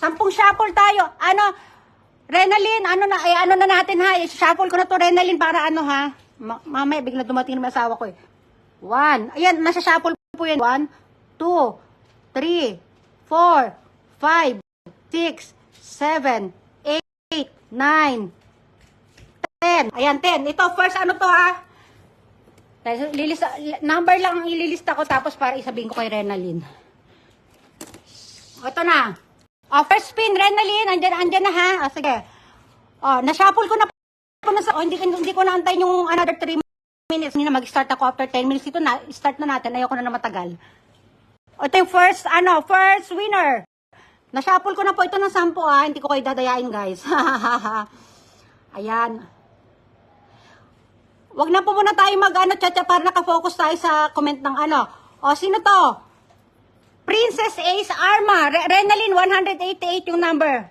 10 shuffle tayo. Ano, Renalyn, ano na natin ha. I-shuffle ko na to, Renalyn, para ano ha. Mamaya, bigla dumating na may asawa ko eh. 1. Ayan, nasa shuffle po yan. 1, 2, 3, 4, 5, 6, 7, 8, 9, 10. Ayan, 10. Ito, first ano to ha. Number lang ang ililista ko tapos para isabihin ko kay Renalyn. Ito na. First spin, Renalyn. Andyan na ha. Sige. Na-shuffle ko na po hindi ko na antayin yung another 3 minutes. Hindi na mag-start ako after 10 minutes. Ito na, start na natin. Ayoko na matagal. Ito yung first winner. Na-shuffle ko na po ito ng 10 Hindi ko kayo dadayain, guys. Ayan. Wag na po muna tayo chacha, para nakafocus tayo sa comment ng sino to? Princess Ace Arma. Renalyn, 188 yung number.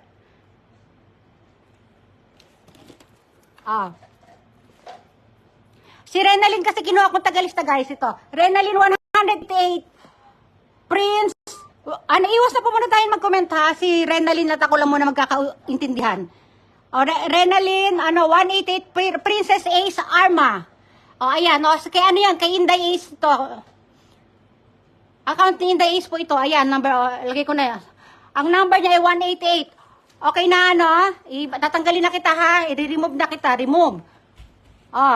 Si Renalyn kasi kinuha kong tagalista, guys, ito. Renalyn, 188. Prince, iwas na po muna tayo mag-comment ha. Si Renalyn at ako lang muna magkakaintindihan. Renalyn, 188, Princess Ace Arma. Ayan, kay ano yan, kay Inday Ace to. Account ni Inday Ace po ito. Ayan, number, lagay ko na yan. Ang number niya ay 188. Okay na, tatanggalin na kita ha. I-remove na kita, remove.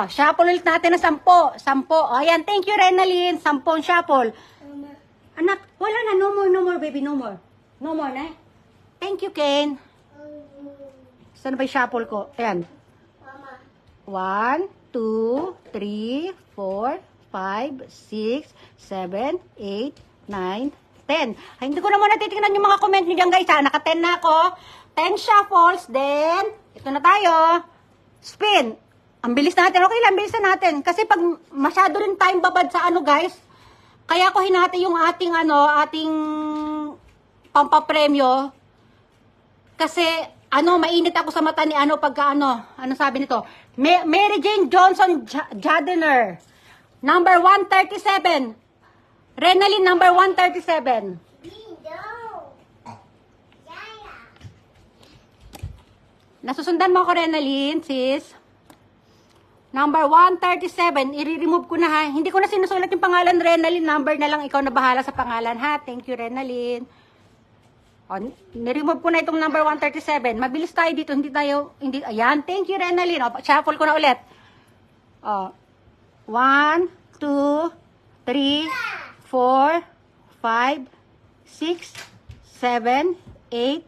Shuffle ulit natin na 10. 10. Ayan, thank you, Renalyn. 10 shuffle. Anak, wala na, no more, baby, no more. No more na. Thank you, Ken. Saan ba yung shuffle ko? Ayan. 1, 2, 3, 4, 5, 6, 7, 8, 9, 10. Ay, hindi ko naman natitignan yung mga comment nyo dyan, guys. Naka-10 na ako. 10 shuffles. Then, ito na tayo. Spin. Ang bilis natin. Okay lang, bilis na natin. Kasi pag masyado rin time babad sa guys. Kaya ko hinati yung ating pampapremyo. Kasi, mainit ako sa mata ni pagka sabi nito? Mary Jane Johnson Jadener. Number 137. Renalyn, number 137. Nasusundan mo ako, Renalyn, sis. Number 137. I-remove ko na ha. Hindi ko na sinusulat yung pangalan, Renalyn. Number na lang. Ikaw na bahala sa pangalan ha. Thank you, Renalyn. Ni-remove ko na itong number 137. Mabilis tayo dito. Ayan. Thank you, Renalyn. Shuffle ko na ulit. 1, 2, 3, 4, 5, 6, 7, 8,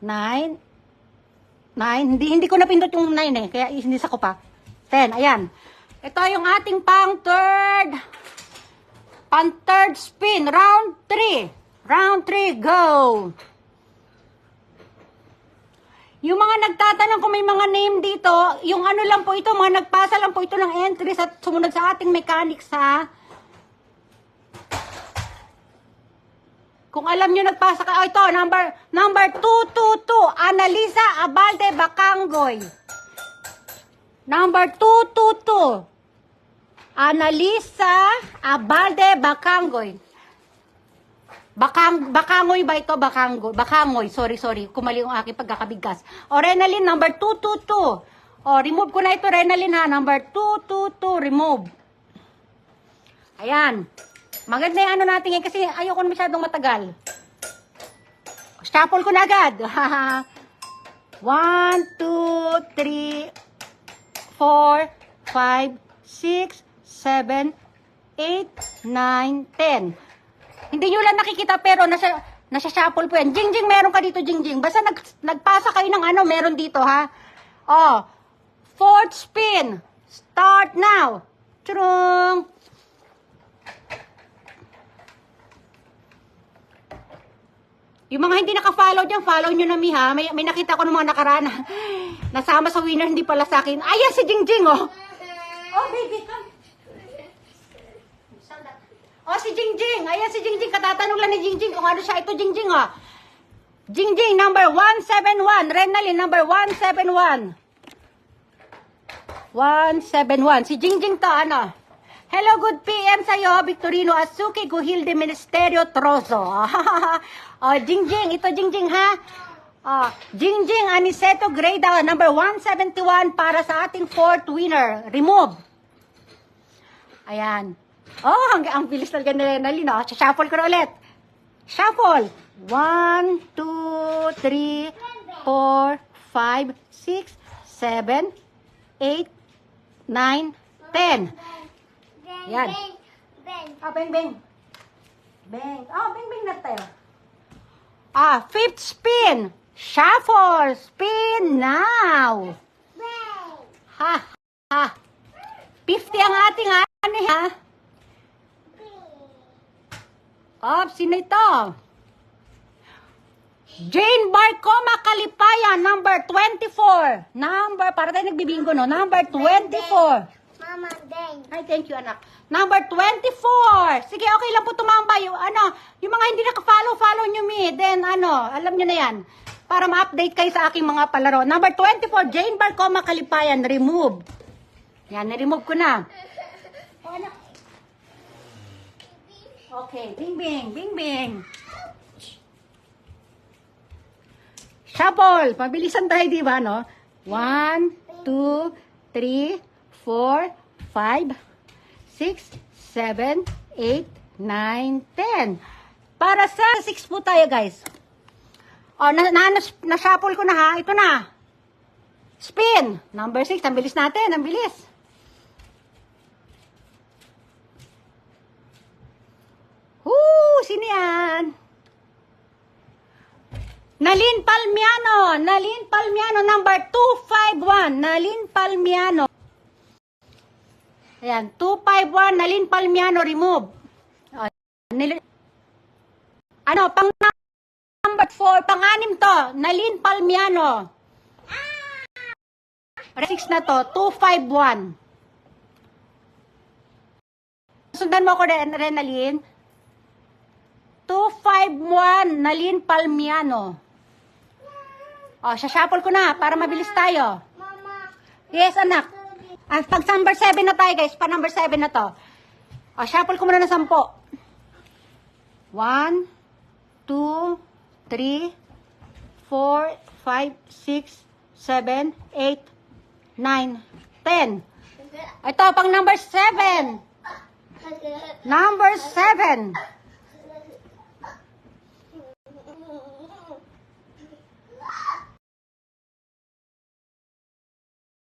9, 9. Hindi ko napindot yung 9 eh. Kaya hinisa ko pa. 10. Ayan. Ito yung ating pang third spin. Round 3. Round 3. Go! Yung mga nagtatanong kung may mga name dito, yung lang po ito, mga nagpasa lang po ito ng entries at sumunod sa ating mechanics ha. Kung alam nyo nagpasa ka, ito, number 222, Analisa Abalde Bacangoy. Number 222, Analisa Abalde Bacangoy. Bacangoy ba ito? Bacangoy. Sorry. Kumali yung aking pagkakabigkas. Renalyn, number 222. Remove ko na ito, Renalyn ha. Number 222, remove. Ayan. Maganda yung natin yan kasi ayoko na masyadong matagal. Shuffle ko na agad. 1, 2, 3, 4, 5, 6, 7, 8, 9, 10. Hindi nyo lang nakikita pero nasa shuffle po yan. Jingjing, meron ka dito, Jingjing. Basta nagpasa kayo ng meron dito, ha? Fourth spin. Start now. Churung. Yung mga hindi naka-follow dyan, follow nyo na ha. May nakita ko ng mga nakaraan. Nasama sa winner, hindi pala sa akin. Ayan si Jingjing, oh. Oh, baby, come. Si Jingjing. Ayan si Jingjing. Katatanong lang ni Jingjing kung ano siya. Ito, Jingjing, oh. Jingjing, number 171. Renalyn, number 171. 171. Si Jingjing to, Hello, good PM sa'yo. Victorino Asuki, Guhilde Ministerio Trozo. Jingjing. Ito, Jingjing, ha? Jingjing Aniceto Greda, number 171 para sa ating fourth winner. Remove. Ayan. Oh, ang bilis talaga ni Renalyn. Shuffle ko na ulit. Shuffle. 1, 2, 3, 4, 5, 6, 7, 8, 9, 10. Yan. Bang, bang. Bang. Bang, bang na tayo. Fifth spin. Shuffle. Spin now. Ha. 50 ang ating ano ha. Sino ito? Jane Barcoma Kalipayan, number 24. Para tayo nagbibingo, no? Number 24. Mama, dang. Ay, thank you, anak. Number 24. Sige, okay lang po tumambay. Yung mga hindi follow nyo me. Then, alam nyo na yan. Para ma-update kayo sa aking mga palaro. Number 24, Jane Barcoma Kalipayan, remove. Yan, na-remove ko na. Okay, bing, bing, bing, bing. Shuffle. Pabilisan tayo, di ba, no? 1, 2, 3, 4, 5, 6, 7, 8, 9, 10. Para sa 6 po tayo, guys. Na-shuffle ko na ha. Ito na. Spin. Number 6. Ang bilis natin. Ang bilis. Sino yan? Nalin Palmiano, number 251, Nalin Palmiano. Ayan, 251, Nalin Palmiano, remove. Pang number 4, pang-anim to, Nalin Palmiano. 6 na to, 251. Sundan mo ko, Renalyn. 251, Nalin Palmiano. Shuffle ko na para mabilis tayo. Mama. Yes, anak. Pag number 7 na tayo, guys. Pag number 7 na to. Shuffle ko muna na 10. 1, 2, 3, 4, 5, 6, 7, 8, 9, 10. Ito, pang number 7. Number 7.